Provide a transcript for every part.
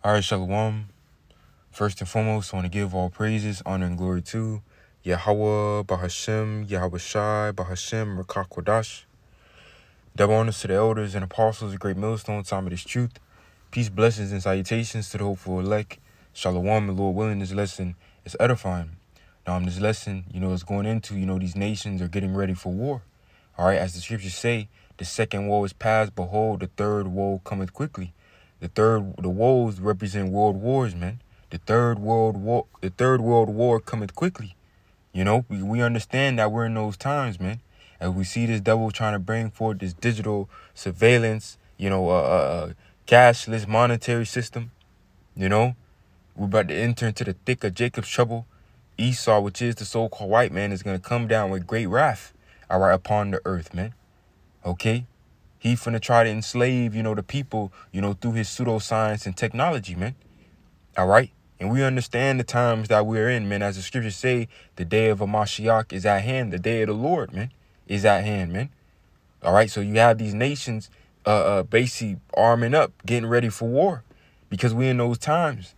All right, Shalom. First and foremost, I want to give all praises, honor, and glory to Yahweh, Bahashem, Yahweh Shai, Bahashem, Rakah Kodash. Double honors to the elders and apostles, a great millstone, time of this truth. Peace, blessings, and salutations to the hopeful elect. Shalom, and Lord willing, this lesson is edifying. Now, in this lesson, is going into, these nations are getting ready for war. All right, as the scriptures say, the second woe is past, behold, the third woe cometh quickly. The woes represent world wars, man. The third world war cometh quickly. We understand that we're in those times, man. As we see this devil trying to bring forth this digital surveillance, cashless monetary system, we're about to enter into the thick of Jacob's trouble. Esau, which is the so-called white man, is going to come down with great wrath, all right, upon the earth, man. Okay? He finna try to enslave, the people, through his pseudoscience and technology, man. All right? And we understand the times that we're in, man. As the scriptures say, the day of a Mashiach is at hand. The day of the Lord, man, is at hand, man. All right? So you have these nations basically arming up, getting ready for war because we're in those times.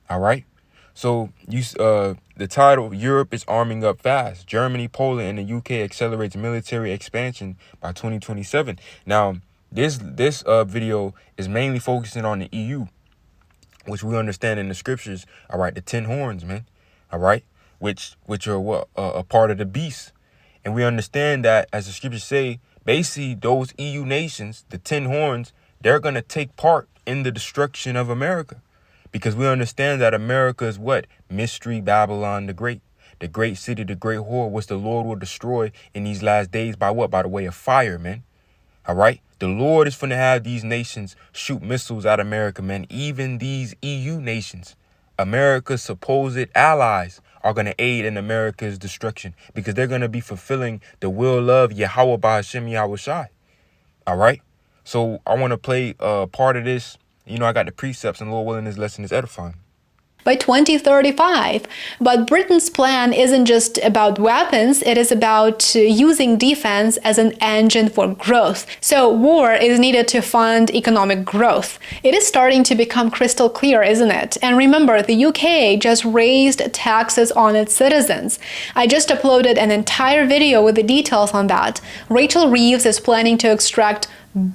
All right? So the title, Europe is arming up fast. Germany, Poland, and the UK accelerates military expansion by 2027. Now, this video is mainly focusing on the EU, which we understand in the scriptures, all right, the 10 horns, man, all right, which are what a part of the beast. And we understand that, as the scriptures say, basically those EU nations, the 10 horns, they're going to take part in the destruction of America. Because we understand that America is what? Mystery Babylon the great city, the great whore, which the Lord will destroy in these last days by what? By the way of fire, man. All right? The Lord is finna have these nations shoot missiles at America, man. Even these EU nations, America's supposed allies, are going to aid in America's destruction because they're going to be fulfilling the will of Yahweh Bahashem Yahweh Shai. All right? So I want to play part of this. I got the precepts, and Lord willing, this lesson is edifying. By 2035. But Britain's plan isn't just about weapons, it is about using defense as an engine for growth. So war is needed to fund economic growth. It is starting to become crystal clear, isn't it? And remember, the UK just raised taxes on its citizens. I just uploaded an entire video with the details on that. Rachel Reeves is planning to extract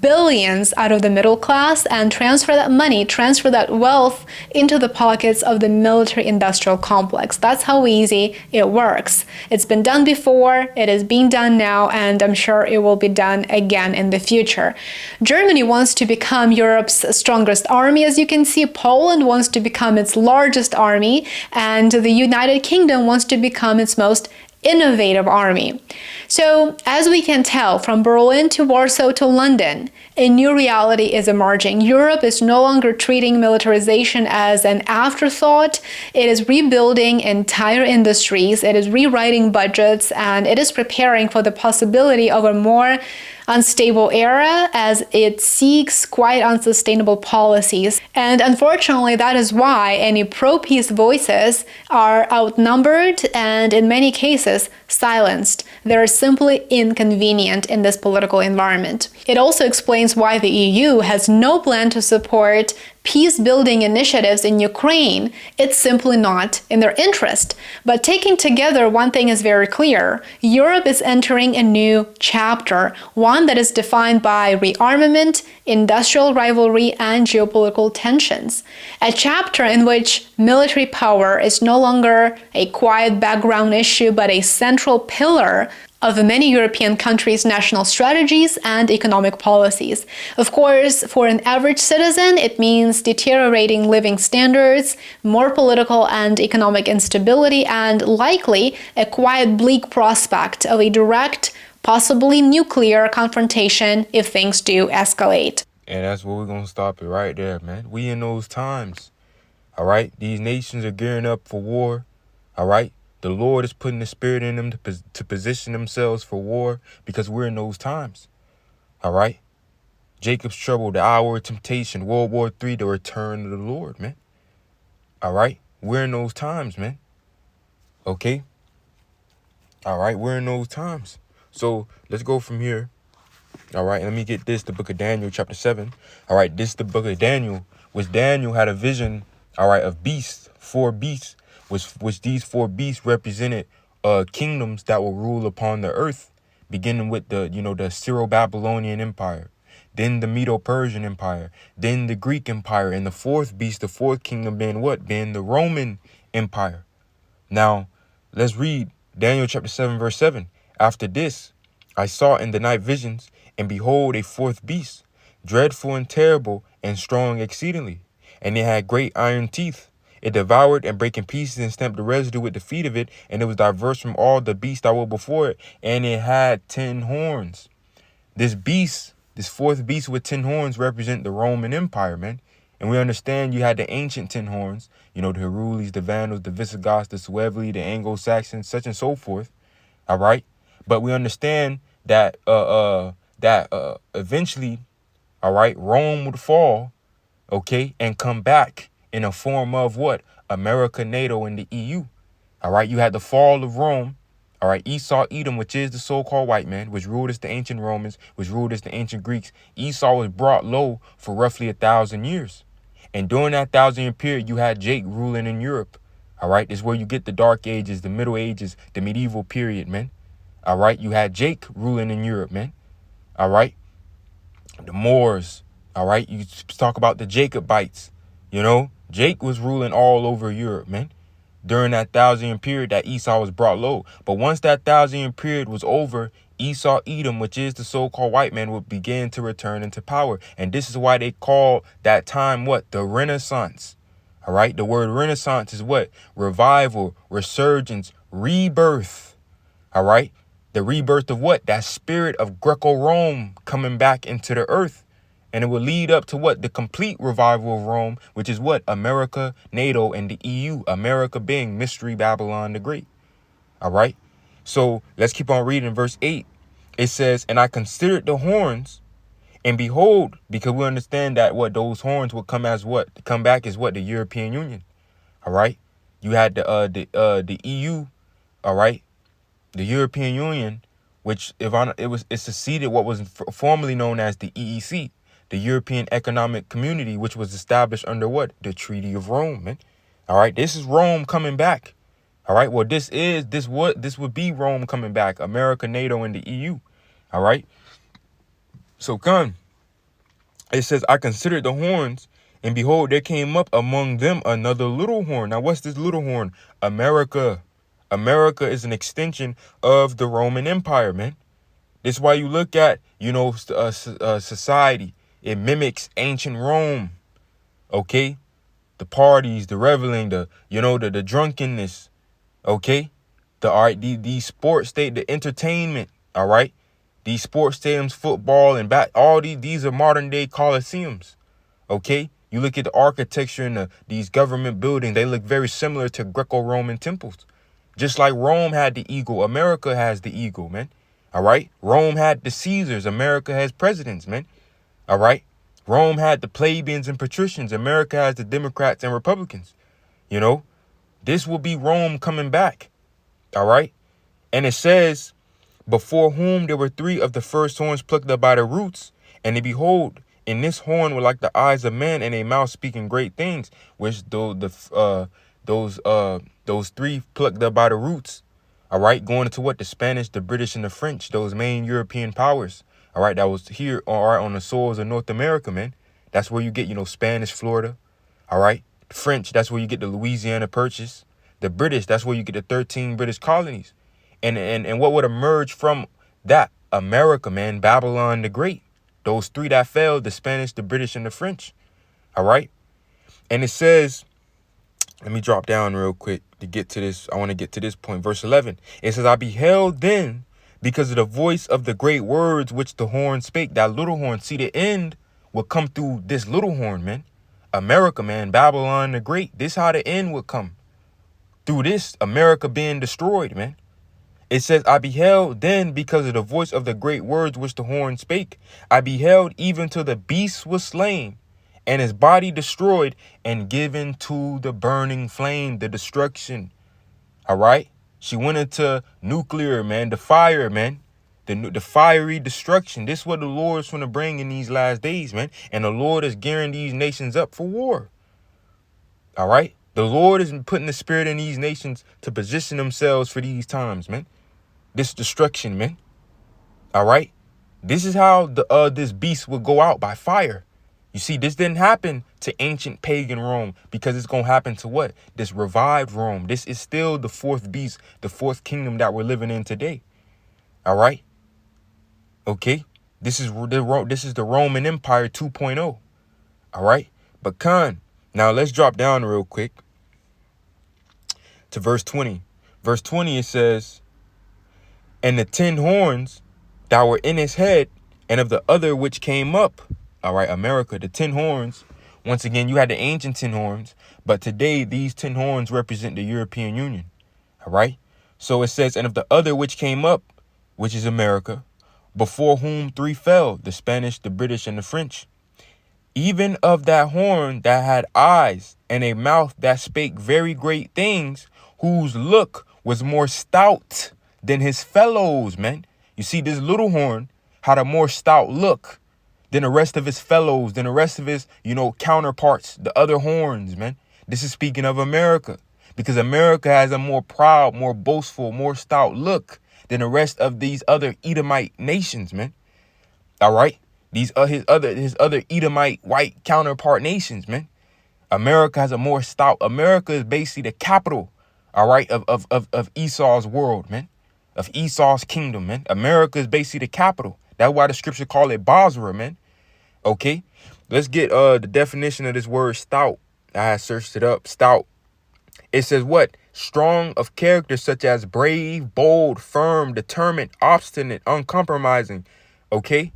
billions out of the middle class and transfer that wealth into the pockets of the military-industrial complex. That's how easy it works. It's been done before, it is being done now, and I'm sure it will be done again in the future. Germany wants to become Europe's strongest army, as you can see. Poland wants to become its largest army, and the United Kingdom wants to become its most innovative army. So, as we can tell, from Berlin to Warsaw to London, a new reality is emerging. Europe is no longer treating militarization as an afterthought. It is rebuilding entire industries, it is rewriting budgets, and it is preparing for the possibility of a more unstable era as it seeks quite unsustainable policies. And unfortunately, that is why any pro-peace voices are outnumbered and in many cases silenced. They're simply inconvenient in this political environment. It also explains why the EU has no plan to support peace-building initiatives in Ukraine. It's simply not in their interest. But taken together, one thing is very clear. Europe is entering a new chapter, one that is defined by rearmament, industrial rivalry, and geopolitical tensions. A chapter in which military power is no longer a quiet background issue, but a central pillar of many European countries' national strategies and economic policies. Of course, for an average citizen, it means deteriorating living standards, more political and economic instability, and likely a quiet, bleak prospect of a direct, possibly nuclear confrontation if things do escalate. And that's where we're going to stop it right there, man. We in those times, all right? These nations are gearing up for war, all right? The Lord is putting the spirit in them to position themselves for war because we're in those times. All right? Jacob's trouble, the hour of temptation, World War III, the return of the Lord, man. All right? We're in those times, man. Okay? All right? We're in those times. So let's go from here. All right? Let me get this, the book of Daniel, chapter 7. All right? This is the book of Daniel which Daniel had a vision, all right, of beasts, 4 beasts, which these 4 beasts represented kingdoms that will rule upon the earth, beginning with the Syro-Babylonian Empire, then the Medo-Persian Empire, then the Greek Empire, and the 4th beast, the 4th kingdom being what? Being the Roman Empire. Now, let's read Daniel chapter 7, verse 7. After this, I saw in the night visions, and behold, a 4th beast, dreadful and terrible and strong exceedingly. And it had great iron teeth. It devoured and brake in pieces and stamped the residue with the feet of it, and it was diverse from all the beasts that were before it, and it had 10 horns. This 4th beast with 10 horns represent the Roman Empire, man. And we understand you had the ancient 10 horns, the Herulis, the Vandals, the Visigoths, the Suevi, the Anglo-Saxons, such and so forth. All right. But we understand that eventually, all right, Rome would fall, okay, and come back in a form of what? America, NATO, and the EU. All right. You had the fall of Rome. All right, Esau, Edom, which is the so-called white man, which ruled as the ancient Romans, which ruled as the ancient Greeks. Esau was brought low for roughly 1,000 years. And during that 1,000-year period, you had Jake ruling in Europe. All right, this is where you get the Dark Ages, the Middle Ages, the medieval period, man. All right, you had Jake ruling in Europe, man. All right, the Moors. All right, you talk about the Jacobites. Jake was ruling all over Europe, man, during that 1,000-year period that Esau was brought low. But once that 1,000-year period was over, Esau, Edom, which is the so-called white man, would begin to return into power. And this is why they call that time what? The Renaissance. All right. The word Renaissance is what? Revival, resurgence, rebirth. All right. The rebirth of what? That spirit of Greco-Rome coming back into the earth. And it will lead up to what? The complete revival of Rome, which is what? America, NATO, and the EU. America being Mystery Babylon the Great. All right. So let's keep on reading verse 8. It says, and I considered the horns, and behold, because we understand that what those horns would come as what? Come back as what? The European Union. All right. You had the EU. All right. The European Union, which it succeeded what was formerly known as the EEC. The European Economic Community, which was established under what? The Treaty of Rome, man. All right. This is Rome coming back. All right. Well, this would be Rome coming back. America, NATO, and the EU. All right. So it says, I considered the horns, and behold, there came up among them another little horn. Now, what's this little horn? America. America is an extension of the Roman Empire, man. This is why you look at, society. It mimics ancient Rome. Okay. The parties, the reveling, the drunkenness. Okay. The sports state, the entertainment. All right. These sports stadiums, football and all these are modern day coliseums. Okay. You look at the architecture and these government buildings. They look very similar to Greco-Roman temples. Just like Rome had the eagle, America has the eagle, man. All right. Rome had the Caesars. America has presidents, man. All right. Rome had the plebeians and patricians. America has the Democrats and Republicans. This will be Rome coming back. All right. And it says, before whom there were 3 of the first horns plucked up by the roots. And behold, in this horn were like the eyes of man, and a mouth speaking great things, which those 3 plucked up by the roots. All right. Going into what? The Spanish, the British, and the French, those main European powers. All right, that was here, all right, on the soils of North America, man. That's where you get, Spanish Florida. All right, the French, that's where you get the Louisiana Purchase. The British, that's where you get the 13 British colonies. And what would emerge from that? America, man, Babylon the Great. Those 3 that fell, the Spanish, the British, and the French. All right, and it says, let me drop down real quick to get to this. I want to get to this point, verse 11. It says, I beheld then, because of the voice of the great words which the horn spake, that little horn. See, the end will come through this little horn, man. America, man, Babylon the Great. This how the end would come. Through this, America being destroyed, man. It says, I beheld then, because of the voice of the great words which the horn spake. I beheld even till the beast was slain, and his body destroyed, and given to the burning flame, the destruction. All right. She went into nuclear, man, the fire, man. the fiery destruction. This is what the Lord is going to bring in these last days, man. And the Lord is gearing these nations up for war. All right. The Lord is putting the spirit in these nations to position themselves for these times, man. This destruction, man. All right. This is how this beast will go out, by fire. You see, this didn't happen to ancient pagan Rome, because it's going to happen to what? This revived Rome. This is still the fourth beast, the fourth kingdom that we're living in today. All right. Okay. This is the Roman Empire 2.0. All right. But now let's drop down real quick to verse 20. Verse 20, it says, and the 10 horns that were in his head, and of the other which came up. All right, America, the 10 horns. Once again, you had the ancient 10 horns, but today these 10 horns represent the European Union. All right. So it says, and of the other which came up, which is America, before whom 3 fell, the Spanish, the British, and the French. Even of that horn that had eyes and a mouth that spake very great things, whose look was more stout than his fellows, man. You see, this little horn had a more stout look than the rest of his fellows, than the rest of his, counterparts, the other horns, man. This is speaking of America, because America has a more proud, more boastful, more stout look than the rest of these other Edomite nations, man. All right. These are his other Edomite white counterpart nations, man. America has a more stout. America is basically the capital, all right, of Esau's world, man, of Esau's kingdom, man. America is basically the capital. That's why the scripture call it Basra, man. Okay, let's get the definition of this word stout. I searched it up. Stout. It says what? Strong of character, such as brave, bold, firm, determined, obstinate, uncompromising. Okay.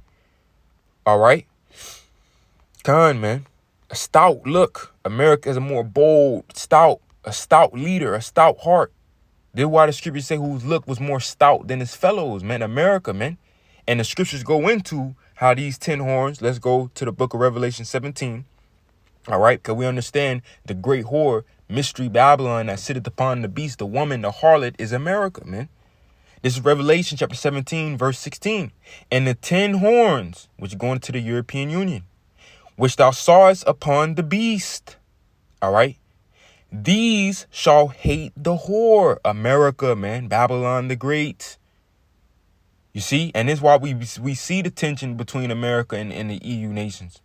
All right. Man. A stout look. America is a more bold, stout, a stout leader, a stout heart. This is why the scriptures say whose look was more stout than his fellows, man. America, man. And the scriptures go into how these 10 horns, let's go to the book of Revelation 17. All right. Because we understand the great whore, mystery Babylon that sitteth upon the beast, the woman, the harlot is America, man. This is Revelation chapter 17, verse 16. And the 10 horns, which go into the European Union, which thou sawest upon the beast. All right. These shall hate the whore. America, man. Babylon the Great. You see? And this is why we see the tension between America and the EU nations.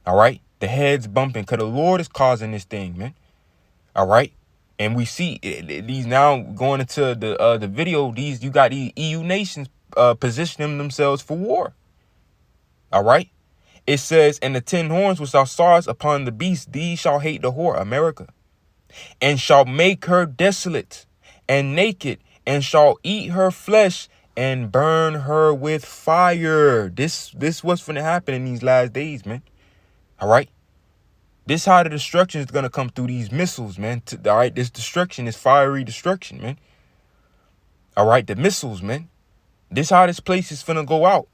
All right. The heads bumping because the Lord is causing this thing, man. All right. And we see these now going into the video. You got these EU nations positioning themselves for war. All right. It says, and the 10 horns which thou sawest upon the beast, these shall hate the whore, America, and shall make her desolate and naked, and shall eat her flesh and burn her with fire. This what's going to happen in these last days, man. All right. This how the destruction is going to come through these missiles, man. All right. This destruction is fiery destruction, man. All right. The missiles, man. This how this place is finna go out.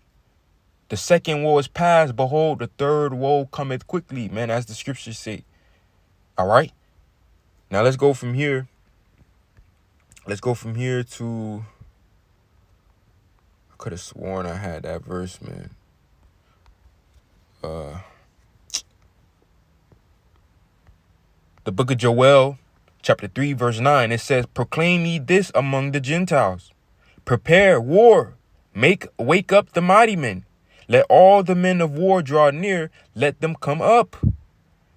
The second woe is past. Behold, the third woe cometh quickly, man, as the scriptures say. All right. Now let's go from here. Let's go from here to, I could have sworn I had that verse, man. The book of Joel, chapter 3, verse 9, it says, proclaim ye this among the Gentiles. Prepare war. Wake up the mighty men. Let all the men of war draw near. Let them come up.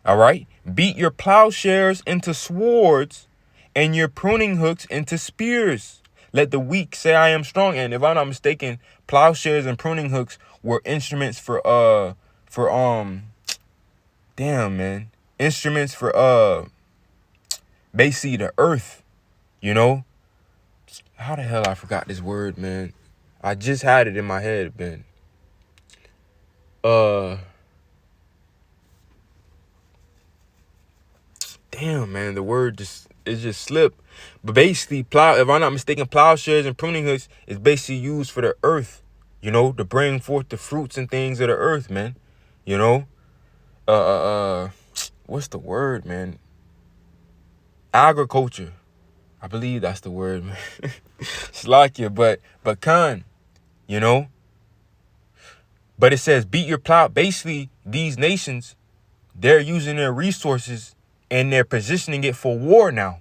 All right. Beat your plowshares into swords and your pruning hooks into spears. Let the weak say I am strong. And if I'm not mistaken, plowshares and pruning hooks were instruments for instruments for basically the earth, How the hell I forgot this word, man? I just had it in my head, man. Damn, man, the word just slipped. But basically, if I'm not mistaken, plowshares and pruning hooks is basically used for the earth, to bring forth the fruits and things of the earth, man. What's the word, man? Agriculture. I believe that's the word, man. Slakia, but you know. But it says beat your plow. Basically, these nations, they're using their resources and they're positioning it for war now.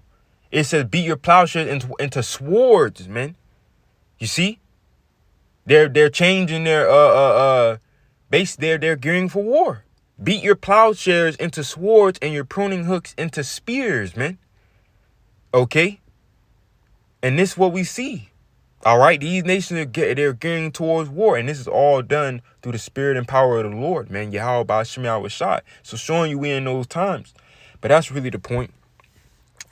It says beat your plowshares into swords, man. You see? They're changing their base. They're gearing for war. Beat your plowshares into swords and your pruning hooks into spears, man. Okay? And this is what we see. All right? These nations they're gearing towards war, and this is all done through the spirit and power of the Lord, man. Yahweh Ba'ashem Yahweh Shai. So showing you we in those times. But that's really the point.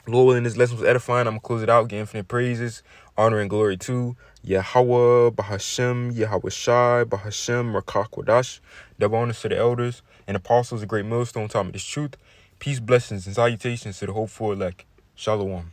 Lord willing, this lesson was edifying. I'm going to close it out. Give infinite praises, honor, and glory to Yahweh, Bahashem, Yahweh Shai, Bahashem, Rakah Kodash. Double honors to the elders and apostles, a great millstone, taught me this truth. Peace, blessings, and salutations to the hopeful elect. Shalom.